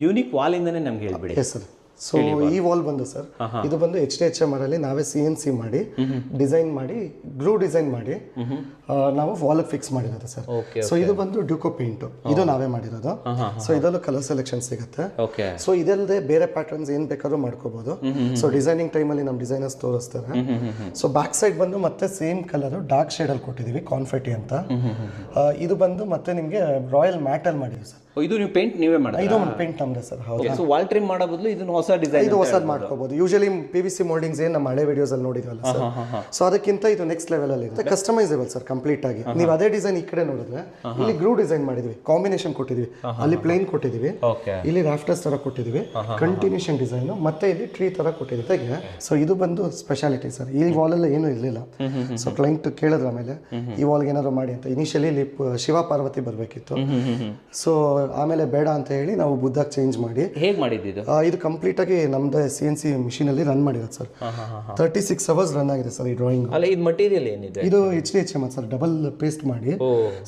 Unique wall ಇಂದಾನೆ ನಮ್ಗೆ ಹೇಳ್ಬಿಡಿ. Yes sir. ಸೊ ಈ ವಾಲ್ ಬಂದು ಸರ್, ಇದು ಬಂದು HDHMR ಅಲ್ಲಿ ನಾವೇ CNC ಮಾಡಿ ಡಿಸೈನ್ ಮಾಡಿ ಗ್ಲೂ ಡಿಸೈನ್ ಮಾಡಿ ನಾವು ವಾಲ್ ಫಿಕ್ಸ್ ಮಾಡಿರೋದು ಸರ್. ಸೊ ಇದು ಬಂದು ಡ್ಯೂಕೋ ಪೇಂಟ್, ಇದು ನಾವೇ ಮಾಡಿರೋದು. ಸೊ ಇದರಲ್ಲೂ ಕಲರ್ ಸೆಲೆಕ್ಷನ್ ಸಿಗುತ್ತೆ. ಸೊ ಇದಲ್ಲದೆ ಬೇರೆ ಪ್ಯಾಟರ್ನ್ಸ್ ಏನ್ ಬೇಕಾದ್ರೂ ಮಾಡ್ಕೋಬಹುದು. ಸೊ ಡಿಸೈನಿಂಗ್ ಟೈಮಲ್ಲಿ ನಮ್ಮ ಡಿಸೈನರ್ಸ್ ತೋರಿಸ್ತಾರೆ. ಸೊ ಬ್ಯಾಕ್ ಸೈಡ್ ಬಂದು ಮತ್ತೆ ಸೇಮ್ ಕಲರ್ ಡಾರ್ಕ್ ಶೇಡ್ ಅಲ್ಲಿ ಕೊಟ್ಟಿದೀವಿ, ಕಾನ್ಫೆಟಿ ಅಂತ. ಇದು ಬಂದು ಮತ್ತೆ ನಿಮಗೆ ರಾಯಲ್ ಮ್ಯಾಟ್ ಅಲ್ಲಿ ಮಾಡಿದ್ವಿ ಸರ್. ಇದು ನೀವು ಪೇಂಟ್ ನೀವೇ ಮಾಡೋದು? ಇದು ಪೇಂಟ್ ನಮ್ದೆ ಸರ್. ಹೌದು. ಸೊ ವಾಲ್ ಟ್ರಿಮ್ ಮಾಡೋ ಬದಲು ಇದನ್ನ ಹೊಸ ಡಿಸೈನ್, ಇದು ಹೊಸದು ಮಾಡ್ಕೋಬಹುದು. ಯೂಶಲಿ PVC ಮೋಲ್ಡಿಂಗ್ಸ್ ಏನ್ ನಮ್ಮ ಹಳೆ ವಿಡಿಯೋಸ್ ಅಲ್ಲಿ ನೋಡಿದ್ವಲ್ಲ ಸರ್, ಸೊ ಅದಕ್ಕಿಂತ ಇದು ನೆಕ್ಸ್ಟ್ ಲೆವೆಲ್ ಅಲ್ಲಿ ಇರುತ್ತೆ. ಕಸ್ಟಮೈಸೇಬಲ್ ಸರ್ ಕಂಪ್ಲೀಟ್ ಆಗಿ. ನೀವು ಅದೇ ಡಿಸೈನ್ ಈ ಕಡೆ ನೋಡಿದ್ರೆ ಇಲ್ಲಿ ಗ್ಲೂ ಡಿಸೈನ್ ಮಾಡಿದ್ವಿ, ಕಾಂಬಿನೇಷನ್ ಕೊಟ್ಟಿದ್ವಿ. ಅಲ್ಲಿ ಪ್ಲೇನ್ ಕೊಟ್ಟಿದ್ವಿ, ಇಲ್ಲಿ ರಾಫ್ಟರ್ಸ್ ತರ ಕೊಟ್ಟಿದ್ವಿ, ಕಂಟಿನ್ಯೂಷನ್ ಡಿಸೈನ್, ಮತ್ತೆ ಇಲ್ಲಿ ಟ್ರೀ ತರ ಕೊಟ್ಟಿದ್ದೀವಿ. ಸೊ ಇದು ಬಂದು ಸ್ಪೆಷಾಲಿಟಿ ಸರ್. ಈ ವಾಲ್ ಅಲ್ಲಿ ಏನು ಇರಲಿಲ್ಲ. ಸೊ ಕ್ಲೈಂಟ್ ಕೇಳಿದ್ರ ಆಮೇಲೆ ಈ ವಾಲ್ಗೆ ಏನಾದ್ರು ಮಾಡಿ ಅಂತ. ಇನಿಷಿಯಲಿ ಇಲ್ಲಿ ಶಿವ ಪಾರ್ವತಿ ಬರಬೇಕಿತ್ತು. ಸೊ ಆಮೇಲೆ ಬೇಡ ಅಂತ ಹೇಳಿ ನಾವು ಬುದ್ಧಾಗ್ ಚೇಂಜ್ ಮಾಡಿ. ಹೇಗೆ ಮಾಡಿದ್ದು? ಇದು ಕಂಪ್ಲೀಟ್ ಆಗಿ ನಮ್ದು CNC ಮಿಷಿನ್ ಅಲ್ಲಿ ರನ್ ಮಾಡಿರೋದು ಸರ್. 36 ಅವರ್ಸ್ ರನ್ ಆಗಿದೆ ಸರ್ ಈ ಡ್ರಾಯಿಂಗ್. ಅಲ್ಲ, ಇದು ಮಟೀರಿಯಲ್ ಏನಿದೆ? ಇದು HDHMR ಸರ್, ಡಬಲ್ ಪೇಸ್ಟ್ ಮಾಡಿ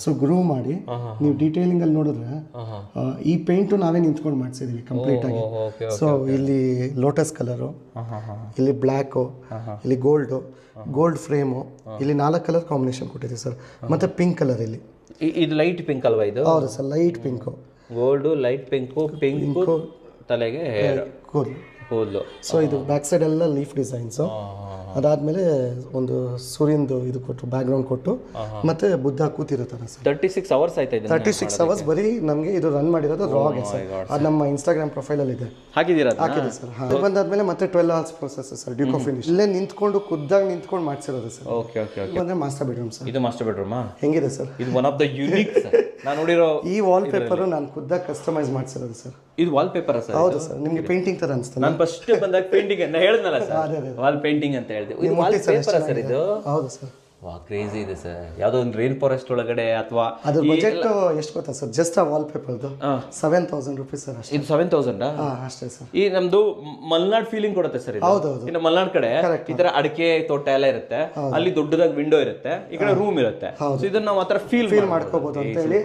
ಸೊ ಗ್ರೂ ಮಾಡಿ. ನೀವು ಡೀಟೇಲಿಂಗ್ ಅಲ್ಲಿ ನೋಡಿದ್ರೆ ಈ ಪೇಂಟ್ ನಾವೇ ನಿಂತ್ಕೊಂಡು ಮಾಡಿಸಿದೀವಿ ಕಂಪ್ಲೀಟ್ ಆಗಿ. ಸೊ ಇಲ್ಲಿ ಲೋಟಸ್ ಕಲರು, ಇಲ್ಲಿ ಬ್ಲ್ಯಾಕು, ಇಲ್ಲಿ ಗೋಲ್ಡ್ ಫ್ರೇಮು, ಇಲ್ಲಿ 4 ಕಲರ್ ಕಾಂಬಿನೇಷನ್ ಕೊಟ್ಟಿದ್ದೀವಿ ಸರ್. ಮತ್ತೆ ಪಿಂಕ್ ಕಲರ್ ಇಲ್ಲಿ. ಇದು ಲೈಟ್ ಪಿಂಕ್ ಅಲ್ವಾ ಇದು? ಹೌದು sir, light pink, gold, light pink, ತಲೆಗೆ ಕೂದಲು. ಸೊ ಇದು ಬ್ಯಾಕ್ ಸೈಡ್ ಎಲ್ಲ ಲೀಫ್ ಡಿಸೈನ್ಸು. ಅದಾದ್ಮೇಲೆ ಒಂದು ಸೂರ್ಯಂದು ಇದು ಕೊಟ್ಟು ಬ್ಯಾಕ್ ಗ್ರೌಂಡ್ ಕೊಟ್ಟು ಮತ್ತೆ ಬುದ್ಧ ಕೂತಿರೋ ಥರ ಸರ್. 36 ಅವರ್ಸ್ ಆಯ್ತಾ? 36 ಅವರ್ಸ್ ಬರೀ ನಮಗೆ ಇದು ರನ್ ಮಾಡಿರೋದು ರಾಗೆ ಸರ್. ಅದು ನಮ್ಮ Instagram ಪ್ರೊಫೈಲ್ ಅಲ್ಲಿ ಇದೆ, ಹಾಕಿದೆ ಸರ್. ಅದು ಬಂದಾದ್ಮೇಲೆ ಮತ್ತೆ 12 ಅವರ್ಸ್ ಪ್ರೊಸೆಸ್ ಸರ್. ಡ್ಯೂಕೋ ಫಿನಿಶ್ ಇಲ್ಲೇ ನಿಂತ್ಕೊಂಡು ಖುದ್ದಾಗಿ ನಿಂತ್ಕೊಂಡು ಮಾಡಿಸಿರೋದು ಸರ್. ಓಕೆ. ಅಂದ್ರೆ ಮಾಸ್ಟರ್ ಬೆಡ್ರೂಮ್ ಸರ್. ಇದು ಮಾಸ್ಟರ್ ಬೆಡ್ರೂಮ್ ಹೆಂಗಿದೆ ಸರ್? ಇದು one of the unique sir. ನಾನು ನೋಡಿರೋ ಈ ವಾಲ್ ಪೇಪರ್ ನಾನು ಖುದ್ದಾಗಿ ಕಸ್ಟಮೈಸ್ ಮಾಡಿಸಿರೋದು ಸರ್. ಇದು ವಾಲ್ ಪೇಪರ್ ಸರ್? ಹೌದು ಸರ್. ನಿಮಗೆ ಪೇಂಟಿಂಗ್ ತರ ಅನಿಸ್ತಾ? ನಾನು ಫಸ್ಟ್ ಬಂದಾಗ ಪೇಂಟಿಂಗ್ ಅಂತ ಹೇಳಿದ್ನಲ್ಲ ಸರ್, ವಾಲ್ ಪೇಂಟಿಂಗ್ ಅಂತ ಹೇಳಿದೆ. ಇದು ವಾಲ್ ಪೇಪರ್ ಸರ್ ಇದು? ಹೌದು ಸರ್. ವಾ, ಕ್ರೇಜಿ ಇದೆ ಸರ್. ಯಾವ್ದೋ ಒಂದು ರೈನ್ ಫಾರೆಸ್ಟ್ ಒಳಗಡೆ ಅಥವಾ ಅದ್ರ ಬಜೆಟ್ ಎಷ್ಟು ಗೊತ್ತಾ ಸರ್? ಜಸ್ಟ್ ಆ ವಾಲ್ ಪೇಪರ್ದು 7,000 ರೂಪೀಸ್ ಸರ್ ಅಷ್ಟೇ. ಇದು 7,000 ಅಷ್ಟೇ ಸರ್. ಈ ನಮ್ದು ಮಲ್ನಾಡ್ ಫೀಲಿಂಗ್ ಕೊಡುತ್ತೆ ಸರ್. ಹೌದು. ಇನ್ನು ಮಲ್ನಾಡ್ ಕಡೆ ಈ ತರ ಅಡಿಕೆ ತೋಟ ಎಲ್ಲ ಇರುತ್ತೆ, ಅಲ್ಲಿ ದೊಡ್ಡದಾಗಿ ವಿಂಡೋ ಇರುತ್ತೆ, ಈ ಕಡೆ ರೂಮ್ ಇರುತ್ತೆ. ಇದನ್ನ ನಾವು ಆತರ ಫೀಲ್ ಮಾಡ್ಕೋಬಹುದು ಅಂತ ಹೇಳಿ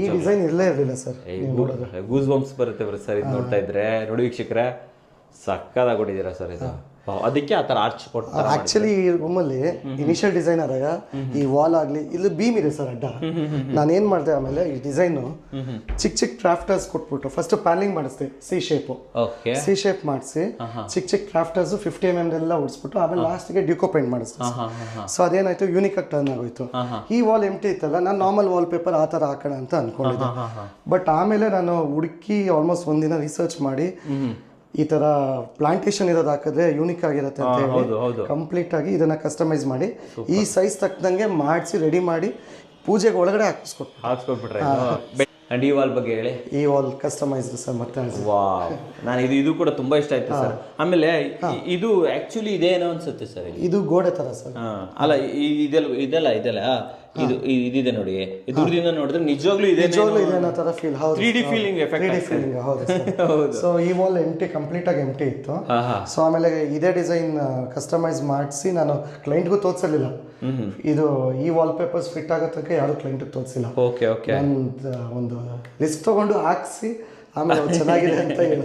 ಈ ಡಿಸೈನ್ ಇರಲೇ ಇರಲಿಲ್ಲ ಸರ್. ಗೂಸ್ ಬಂಪ್ಸ್ ಬರುತ್ತೆ ಸರ್ ಇದು ನೋಡ್ತಾ ಇದ್ರೆ. ನೋಡಿ ವೀಕ್ಷಕರೇ, ಸಕ್ಕದಾಗಿ ಕೊಟ್ಟಿದ್ದೀರಾ ಸರ್ ಇದು. ಅದಕ್ಕೆ ಆತರ ಆರ್ಚ್ ಕೊಡ್ತಾರೆ. ಆಕ್ಚುಲಿ ಈ ರೂಮಲ್ಲಿ ಇನಿಷಿಯಲ್ ಡಿಸೈನರ್ ಆಗ ಈ ವಾಲ್ ಆಗ್ಲಿ ಇಲ್ಲಿ ಬೀಮ್ ಇದೆ ಸರ್ ಅಡ್ಡ. ನಾನು ಏನ್ ಮಾಡಿದೆ ಆಮೇಲೆ ಈ ಡಿಸೈನ್ ಚಿಕ್ಕ ಕ್ರಾಫ್ಟರ್ಸ್ ಕೊಟ್ಬಿಟ್ಟು ಫಸ್ಟ್ ಪ್ಯಾನಲಿಂಗ್ ಮಾಡಿಸ್ದೆ. ಸಿ ಶೇಪ್ ಮಾಡಿಸಿ ಚಿಕ್ಕ ಕ್ರಾಫ್ಟರ್ಸ್ 50 mm ಎಲ್ಲ ಉಡಿಸ್ಬಿಟ್ಟು ಆಮೇಲೆ ಲಾಸ್ಟ್ಗೆ ಡ್ಯೂಕೋ ಪೇಂಟ್ ಮಾಡಿಸ್ದೆ. ಸೊ ಅದೇನಾಯ್ತು, ಯೂನಿಕ್ ಆಗಿ ಟರ್ನ್ ಆಗೋಯ್ತು. ಈ ವಾಲ್ ಎಂಟಿ ಇತ್ತಲ್ಲ, ನಾನು ನಾರ್ಮಲ್ ವಾಲ್ ಪೇಪರ್ ಆ ತರ ಹಾಕೋಣ ಅಂತ ಅನ್ಕೊಂಡಿದ್ದೆ. ಬಟ್ ಆಮೇಲೆ ನಾನು ಹುಡುಕಿ ಆಲ್ಮೋಸ್ಟ್ ಒಂದಿನ ರಿಸರ್ಚ್ ಮಾಡಿ ಈ ತರ ಪ್ಲಾಂಟೇಶನ್ ಇರೋದು ಹಾಕಿದ್ರೆ ಯೂನಿಕ್ ಆಗಿರುತ್ತೆ ಅಂತ ಹೇಳಿ ಕಂಪ್ಲೀಟ್ ಆಗಿ ಇದನ್ನ ಕಸ್ಟಮೈಸ್ ಮಾಡಿ ಈ ಸೈಜ್ ತಕ್ಕಂಗೆ ಮಾಡಿಸಿ ರೆಡಿ ಮಾಡಿ ಪೂಜೆಗೆ ಒಳಗಡೆ ಹಾಕ್ಸ್ಕೊಟ್ಬಿಟ್ರೆ. ಅಂಡ್ ಈ ವಾಲ್ ಬಗ್ಗೆ ಹೇಳಿ. ಈ ವಾಲ್ ಕಸ್ಟಮೈಸ್ಡ್ ಸರ್. ಮತ್ತೆ ವಾವ್, ನಾನು ಇದು ಕೂಡ ತುಂಬಾ ಇಷ್ಟ ಆಯ್ತು ಸರ್. ಆಮೇಲೆ ಇದು ಆಕ್ಚುಲಿ ಇದೇನೋ ಅನ್ಸುತ್ತೆ ಸರ್, ಇದು ಗೋಡೆ ತರ ಸರ್. ಅಲ್ಲ, ಇದೆಲ್ಲ ಇದು ಇದಿದೆ ನೋಡಿ, ದೂರದಿಂದ ನೋಡಿದ್ರೆ ನಿಜವಾಗ್ಲೂ ಇದೆ ತರ ಫೀಲ್. ಹೌದು, 3D ಫೀಲಿಂಗ್ ಎಫೆಕ್ಟ್. ಹೌದು. ಸೊ ಈ ವಾಲ್ ಕಂಪ್ಲೀಟ್ ಆಗಿ ಎಂಟಿ ಇತ್ತು. ಸೊ ಆಮೇಲೆ ಇದೇ ಡಿಸೈನ್ ಕಸ್ಟಮೈಸ್ ಮಾಡಿಸಿ ನಾನು ಕ್ಲೈಂಟ್ಗೂ ತೋರಿಸಲಿಲ್ಲ. ಇದು ಈ ವಾಲ್ ಪೇಪರ್ಸ್ ಫಿಟ್ ಆಗೋದಕ್ಕೆ ಯಾರು ಕ್ಲೈಂಟ್ ತೋರಿಸಿಲ್ಲ. ಒಂದು ರಿಸ್ಕ್ ತಗೊಂಡು ಹಾಕ್ಸಿ ಆಮೇಲೆ ಚೆನ್ನಾಗಿದೆ ಅಂತ ಹೇಳಿ